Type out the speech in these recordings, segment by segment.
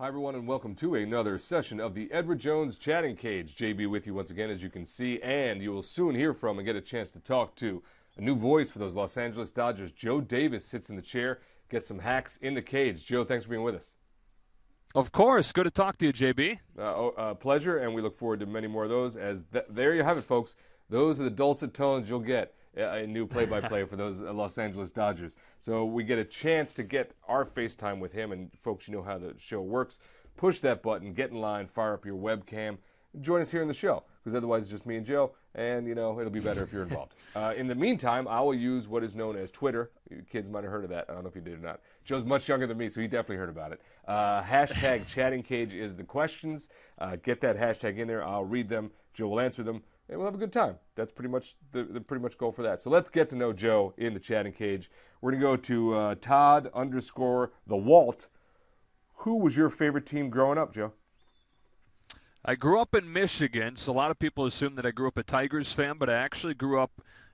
Hi, everyone, and welcome to another session of the Edward Jones Chatting Cage. JB with you once again, as you can see, and you will soon hear from and get a chance to talk to a new voice for those Los Angeles Dodgers. Joe Davis sits in the chair, gets some hacks in the cage. Joe, thanks for being with us. Of course. Good to talk to you, JB. Pleasure, and we look forward to many more of those. There you have it, folks. Those are the dulcet tones you'll get a new play-by-play for those Los Angeles Dodgers. So we get a chance to get our FaceTime with him, and folks, you know how the show works. Push that button, get in line, fire up your webcam, join us here in the show, because otherwise it's just me and Joe, and, you know, it'll be better if you're involved. In the meantime, I will use what is known as Twitter. You kids might have heard of that. I don't know if you did or not. Joe's much younger than me, so he definitely heard about it. Hashtag Chatting Cage is the questions. Get that hashtag in there. I'll read them. Joe will answer them. And we'll have a good time. That's pretty much the pretty much goal for that. So let's get to know Joe in the Chatting Cage. We're going to go to Todd_the Walt. Who was your favorite team growing up, Joe? I grew up in Michigan, so a lot of people assume that I grew up a Tigers fan, but I actually grew up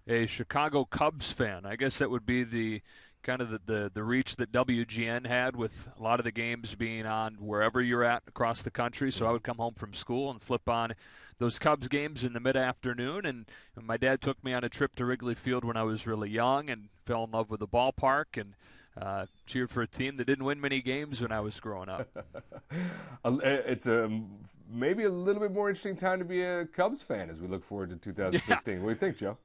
a Chicago Cubs fan. I guess that would be the kind of the reach that WGN had, with a lot of the games being on wherever you're at across the country. So I would come home from school and flip on those Cubs games in the mid-afternoon, and my dad took me on a trip to Wrigley Field when I was really young and fell in love with the ballpark and cheered for a team that didn't win many games when I was growing up. It's maybe a little bit more interesting time to be a Cubs fan as we look forward to 2016. Yeah. What do you think, Joe?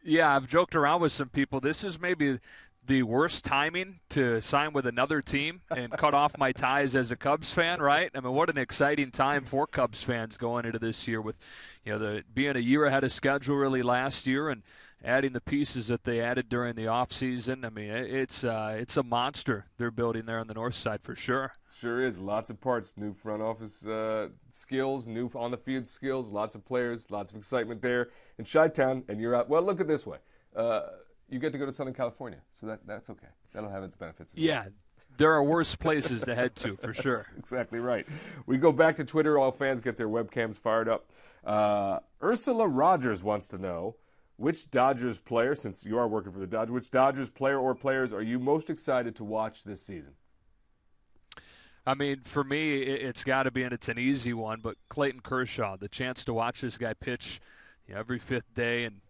Yeah, I've joked around with some people. This is maybe the worst timing to sign with another team and cut off my ties as a Cubs fan, right? I mean, what an exciting time for Cubs fans going into this year, with, you know, being a year ahead of schedule really last year and adding the pieces that they added during the offseason. I mean, it's a monster they're building there on the north side for sure. Sure is. Lots of parts, new front office skills, new on-the-field skills, lots of players, lots of excitement there in Chi-Town, and you're out. Well, look at it this way. You get to go to Southern California, so that's okay. That'll have its benefits as well. There are worse places to head to, for sure. That's exactly right. We go back to Twitter. All fans get their webcams fired up. Ursula Rogers wants to know, which Dodgers player, since you are working for the Dodgers, which Dodgers player or players are you most excited to watch this season? I mean, for me, it's got to be, and it's an easy one, but Clayton Kershaw. The chance to watch this guy pitch, you know, every fifth day, and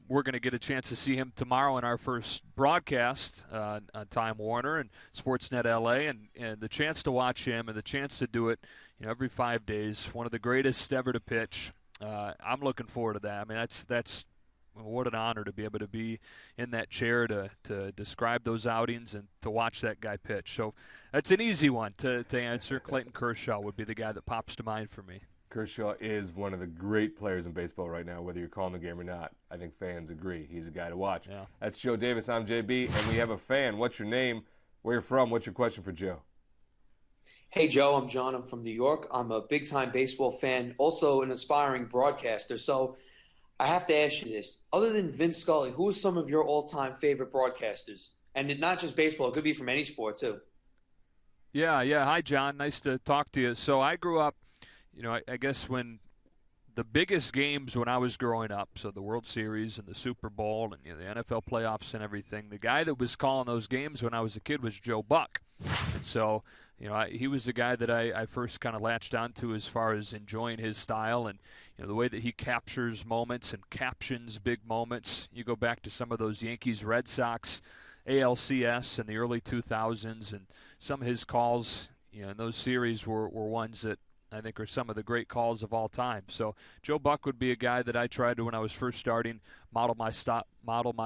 we're going to get a chance to see him tomorrow in our first broadcast on Time Warner and Sportsnet LA, and the chance to watch him and the chance to do it, you know, every 5 days. One of the greatest ever to pitch. I'm looking forward to that. I mean, that's what an honor to be able to be in that chair to describe those outings and to watch that guy pitch. So that's an easy one to answer. Clayton Kershaw would be the guy that pops to mind for me. Kershaw is one of the great players in baseball right now, whether you're calling the game or not. I think fans agree. He's a guy to watch. Yeah. That's Joe Davis. I'm JB, and we have a fan. What's your name? Where you're from? What's your question for Joe? Hey, Joe. I'm John. I'm from New York. I'm a big-time baseball fan, also an aspiring broadcaster. So I have to ask you this. Other than Vin Scully, who are some of your all-time favorite broadcasters? And not just baseball. It could be from any sport, too. Yeah. Hi, John. Nice to talk to you. So I grew up, you know, I guess when the biggest games when I was growing up, so the World Series and the Super Bowl and, you know, the NFL playoffs and everything, the guy that was calling those games when I was a kid was Joe Buck. And so, you know, he was the guy that I first kind of latched onto as far as enjoying his style and, you know, the way that he captures moments and captions big moments. You go back to some of those Yankees, Red Sox, ALCS in the early 2000s, and some of his calls, you know, in those series were ones that I think are some of the great calls of all time. So Joe Buck would be a guy that I tried to, when I was first starting, model my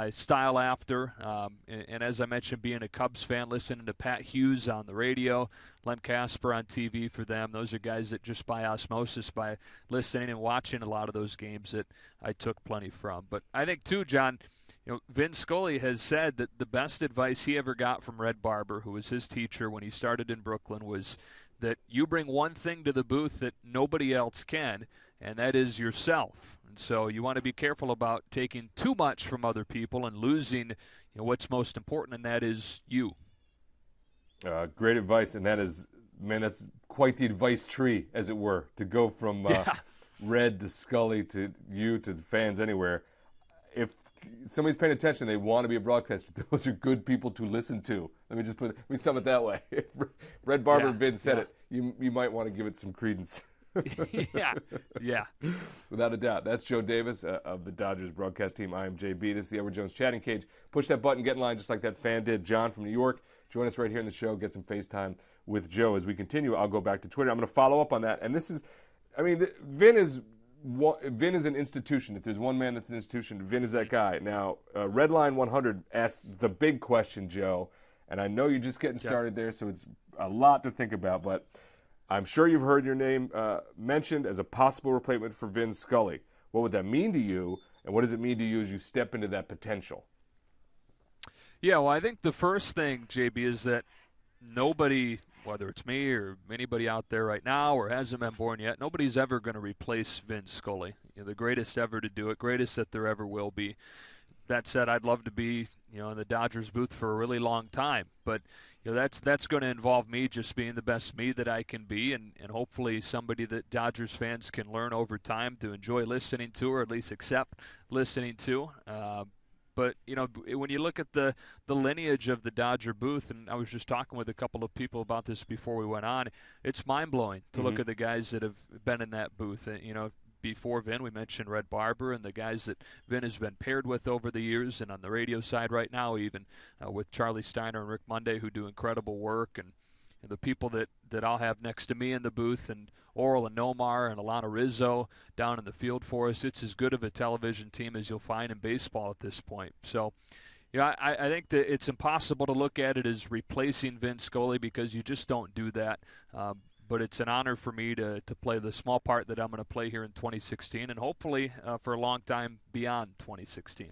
style after. And as I mentioned, being a Cubs fan, listening to Pat Hughes on the radio, Len Casper on TV for them. Those are guys that just by osmosis, by listening and watching a lot of those games, that I took plenty from. But I think too, John, you know, Vin Scully has said that the best advice he ever got from Red Barber, who was his teacher when he started in Brooklyn, was that you bring one thing to the booth that nobody else can, and that is yourself. And so you want to be careful about taking too much from other people and losing, you know, what's most important, and that is you. Great advice, and that is, man, that's quite the advice tree, as it were, to go from Red to Scully to you to the fans anywhere. If somebody's paying attention, they want to be a broadcaster. Those are good people to listen to. Let me sum it that way. If Red Barber and Vin said it, you might want to give it some credence. Yeah. Without a doubt. That's Joe Davis of the Dodgers broadcast team. I am JB. This is the Edward Jones Chatting Cage. Push that button, get in line just like that fan did. John from New York, join us right here in the show. Get some FaceTime with Joe. As we continue, I'll go back to Twitter. I'm going to follow up on that. And this is, Vin is an institution. If there's one man that's an institution, Vin is that guy. Now, Redline 100 asked the big question, Joe, and I know you're just getting started there, so it's a lot to think about, but I'm sure you've heard your name mentioned as a possible replacement for Vin Scully. What would that mean to you, and what does it mean to you as you step into that potential? Yeah, well, I think the first thing, JB, is that nobody, whether it's me or anybody out there right now or hasn't been born yet, nobody's ever going to replace Vin Scully. The greatest ever to do it, greatest that there ever will be. That said, I'd love to be, in the Dodgers booth for a really long time, but that's going to involve me just being the best me that I can be, and hopefully somebody that Dodgers fans can learn over time to enjoy listening to, or at least accept listening to. But, when you look at the lineage of the Dodger booth, and I was just talking with a couple of people about this before we went on, it's mind-blowing to look at the guys that have been in that booth. Before Vin, we mentioned Red Barber and the guys that Vin has been paired with over the years, and on the radio side right now even with Charlie Steiner and Rick Monday, who do incredible work, and the people that I'll have next to me in the booth, and Oral and Nomar and Alana Rizzo down in the field for us. It's as good of a television team as you'll find in baseball at this point. So, I think that it's impossible to look at it as replacing Vin Scully, because you just don't do that. But it's an honor for me to play the small part that I'm going to play here in 2016, and hopefully for a long time beyond 2016.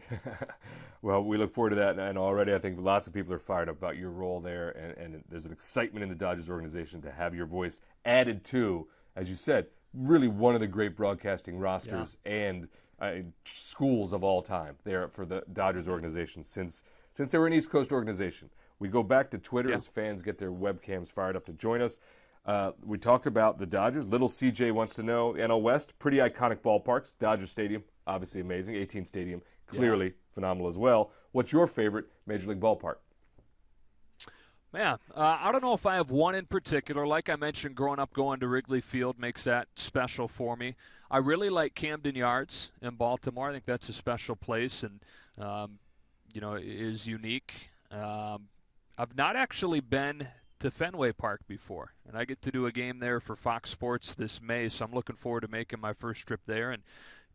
Well, we look forward to that, and already I think lots of people are fired up about your role there, and there's an excitement in the Dodgers organization to have your voice added to, as you said, really one of the great broadcasting rosters and schools of all time there for the Dodgers organization since they were an East Coast organization. We go back to Twitter as fans get their webcams fired up to join us. We talked about the Dodgers. Little CJ wants to know, NL West, pretty iconic ballparks. Dodger Stadium, obviously amazing. 18 Stadium, clearly phenomenal as well. What's your favorite Major League ballpark? Man, I don't know if I have one in particular. Like I mentioned, growing up going to Wrigley Field makes that special for me. I really like Camden Yards in Baltimore. I think that's a special place and, is unique. I've not actually been to Fenway Park before, and I get to do a game there for Fox Sports this May, so I'm looking forward to making my first trip there and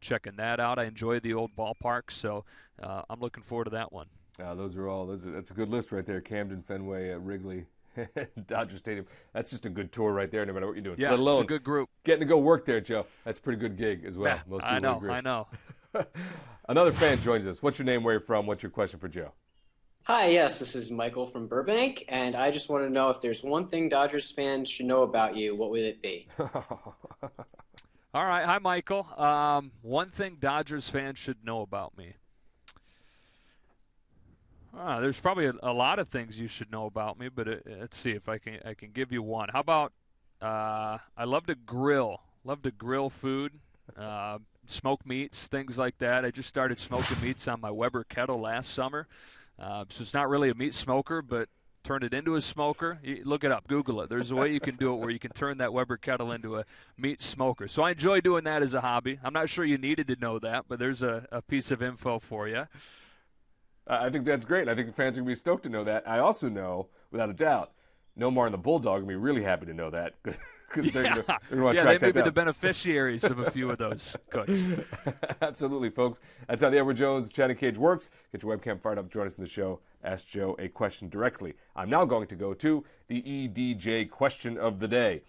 checking that out. I enjoy the old ballpark, so I'm looking forward to that one. That's a good list right there. Camden, Fenway, Wrigley, Dodger Stadium. That's just a good tour right there, no matter what you're doing. Yeah, let alone it's a good group. Getting to go work there, Joe. That's a pretty good gig as well. Yeah, most people agree. I know. Another fan joins us. What's your name, where you're from? What's your question for Joe? Hi, yes, this is Michael from Burbank, and I just want to know if there's one thing Dodgers fans should know about you, what would it be? All right. Hi, Michael. One thing Dodgers fans should know about me. There's probably a lot of things you should know about me, but let's see if I can give you one. How about I love to grill. Love to grill food, smoke meats, things like that. I just started smoking meats on my Weber kettle last summer. So it's not really a meat smoker, but turned it into a smoker. Look it up. Google it. There's a way you can do it where you can turn that Weber kettle into a meat smoker. So I enjoy doing that as a hobby. I'm not sure you needed to know that, but there's a piece of info for you. I think that's great. I think the fans are going to be stoked to know that. I also know, without a doubt, Nomar and the Bulldog are going to be really happy to know that. Because they're going to want to track that down. They may be the beneficiaries of a few of those cooks. Absolutely, folks. That's how the Edward Jones Chatting Cage works. Get your webcam fired up. Join us in the show. Ask Joe a question directly. I'm now going to go to the EDJ question of the day.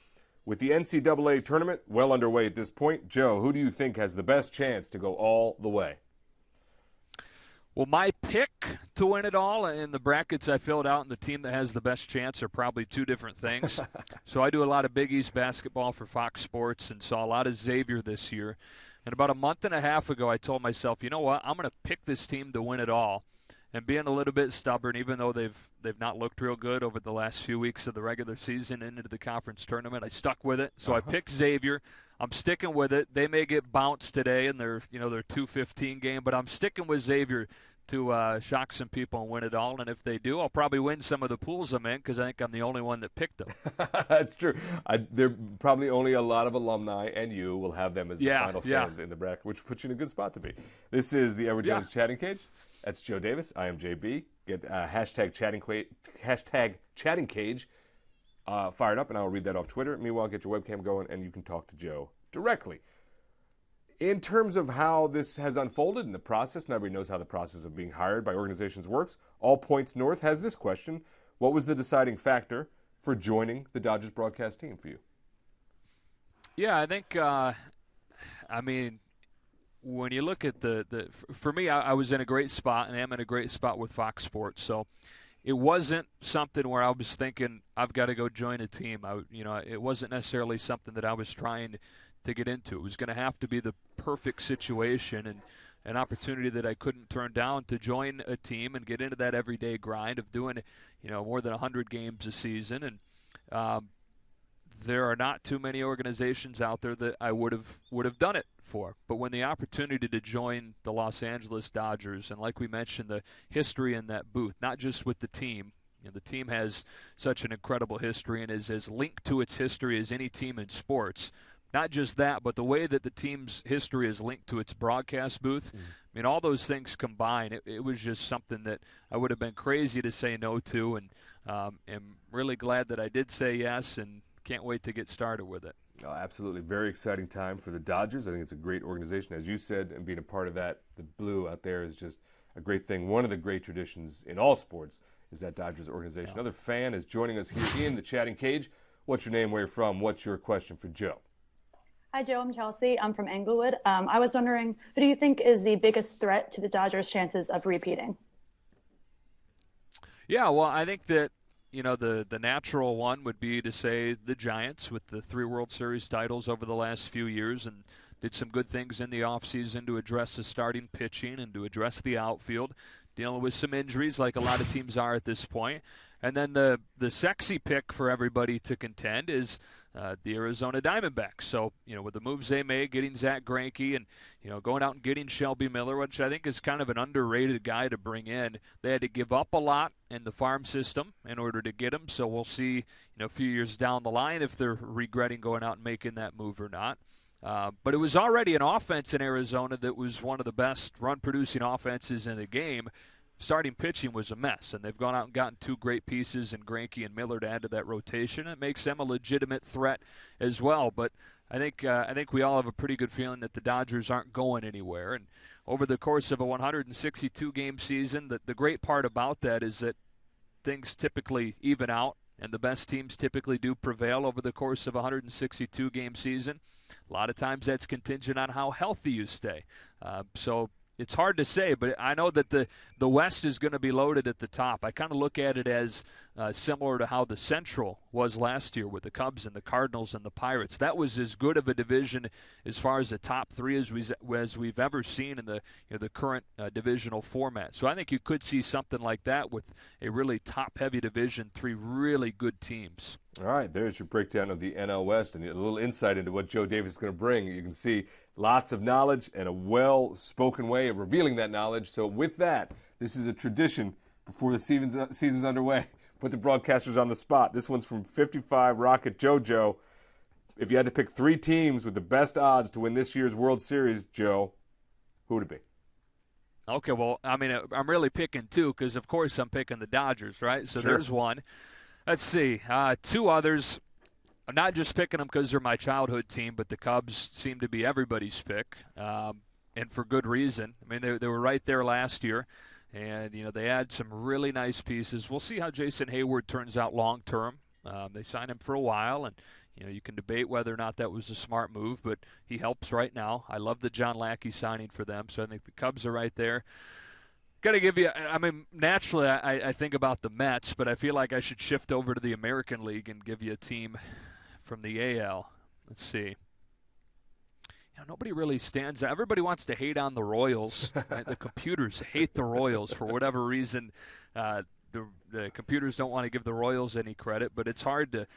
With the NCAA tournament well underway at this point, Joe, who do you think has the best chance to go all the way? Well, my pick to win it all and the brackets I filled out and the team that has the best chance are probably two different things. So I do a lot of Big East basketball for Fox Sports and saw a lot of Xavier this year. And about a month and a half ago, I told myself, you know what, I'm going to pick this team to win it all. And being a little bit stubborn, even though they've not looked real good over the last few weeks of the regular season and into the conference tournament, I stuck with it. So I picked Xavier. I'm sticking with it. They may get bounced today in their 2-15 game, but I'm sticking with Xavier to shock some people and win it all. And if they do, I'll probably win some of the pools I'm in because I think I'm the only one that picked them. That's true. There probably only a lot of alumni, and you will have them as the final stands in the bracket, which puts you in a good spot to be. This is the Edward Jones Chatting Cage. That's Joe Davis. I am JB. Get hashtag Chatting Cage fired up, and I'll read that off Twitter. Meanwhile, get your webcam going, and you can talk to Joe directly. In terms of how this has unfolded in the process, nobody knows how the process of being hired by organizations works. All Points North has this question. What was the deciding factor for joining the Dodgers broadcast team for you? Yeah, I think, when you look at for me, I was in a great spot, and I'm in a great spot with Fox Sports. So it wasn't something where I was thinking, I've got to go join a team. It wasn't necessarily something that I was trying to get into. It was going to have to be the perfect situation and an opportunity that I couldn't turn down to join a team and get into that everyday grind of doing, more than 100 games a season. And there are not too many organizations out there that I would have done it for. But when the opportunity to join the Los Angeles Dodgers, and like we mentioned, the history in that booth, not just with the team. The team has such an incredible history and is as linked to its history as any team in sports. Not just that, but the way that the team's history is linked to its broadcast booth. All those things combined, it was just something that I would have been crazy to say no to, and am really glad that I did say yes, and can't wait to get started with it. Oh, absolutely. Very exciting time for the Dodgers. I think it's a great organization, as you said, and being a part of that, the blue out there is just a great thing. One of the great traditions in all sports is that Dodgers organization. Another fan is joining us here in the Chatting Cage. What's your name, where you're from? What's your question for Joe? Hi, Joe. I'm Chelsea. I'm from Englewood. I was wondering, who do you think is the biggest threat to the Dodgers' chances of repeating? Yeah, well, I think that, the natural one would be to say the Giants with the 3 World Series titles over the last few years and did some good things in the offseason to address the starting pitching and to address the outfield, dealing with some injuries like a lot of teams are at this point. And then the sexy pick for everybody to contend is the Arizona Diamondbacks. So, with the moves they made, getting Zach Greinke and, going out and getting Shelby Miller, which I think is kind of an underrated guy to bring in. They had to give up a lot in the farm system in order to get him. So we'll see, a few years down the line if they're regretting going out and making that move or not. But it was already an offense in Arizona that was one of the best run-producing offenses in the game. Starting pitching was a mess, and they've gone out and gotten 2 great pieces in Greinke and Miller to add to that rotation. It makes them a legitimate threat as well. But I think we all have a pretty good feeling that the Dodgers aren't going anywhere. And over the course of a 162-game season, the great part about that is that things typically even out, and the best teams typically do prevail over the course of a 162-game season. A lot of times that's contingent on how healthy you stay. So it's hard to say, but I know that the West is going to be loaded at the top. I kind of look at it as similar to how the Central was last year with the Cubs and the Cardinals and the Pirates. That was as good of a division as far as the top 3 as we've ever seen in the current divisional format. So I think you could see something like that with a really top-heavy division, 3 really good teams. All right, there's your breakdown of the NL West and a little insight into what Joe Davis is going to bring. You can see lots of knowledge and a well-spoken way of revealing that knowledge. So with that, this is a tradition before the season's underway. Put the broadcasters on the spot. This one's from 55 Rocket JoJo. If you had to pick 3 teams with the best odds to win this year's World Series, Joe, who would it be? Okay, well, I'm really picking 2 because, of course, I'm picking the Dodgers, right? So There's one. Let's see. 2 others. I'm not just picking them because they're my childhood team, but the Cubs seem to be everybody's pick, and for good reason. They were right there last year, and they had some really nice pieces. We'll see how Jason Hayward turns out long term. They signed him for a while, and you can debate whether or not that was a smart move, but he helps right now. I love the John Lackey signing for them, so I think the Cubs are right there. Got to give you, naturally I think about the Mets, but I feel like I should shift over to the American League and give you a team from the AL. Let's see. Nobody really stands out. Everybody wants to hate on the Royals. Right? The computers hate the Royals for whatever reason. The computers don't want to give the Royals any credit, but it's hard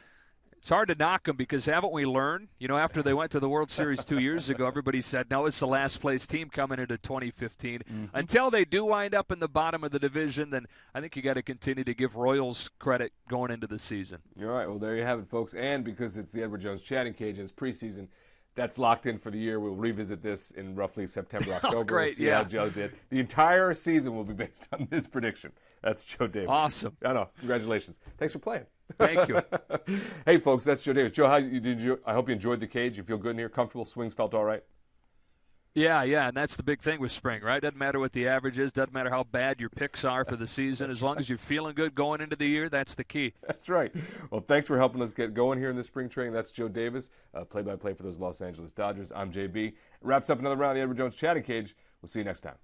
it's hard to knock them because haven't we learned? You know, after they went to the World Series 2 years ago, everybody said, no, it's the last place team coming into 2015. Until they do wind up in the bottom of the division, then I think you got to continue to give Royals credit going into the season. You're right. Well, there you have it, folks. And because it's the Edward Jones Chatting Cage and it's preseason, that's locked in for the year. We'll revisit this in roughly September, October. Oh, great, we'll see how Joe did. The entire season will be based on this prediction. That's Joe Davis. Awesome. I know. Congratulations. Thanks for playing. Thank you. Hey, folks, that's Joe Davis. Joe, I hope you enjoyed the cage. You feel good in here? Comfortable? Swings felt all right? Yeah, and that's the big thing with spring, right? Doesn't matter what the average is, doesn't matter how bad your picks are for the season. As long as you're feeling good going into the year, that's the key. That's right. Well, thanks for helping us get going here in the spring training. That's Joe Davis, play-by-play for those Los Angeles Dodgers. I'm JB. Wraps up another round of the Edward Jones Chatting Cage. We'll see you next time.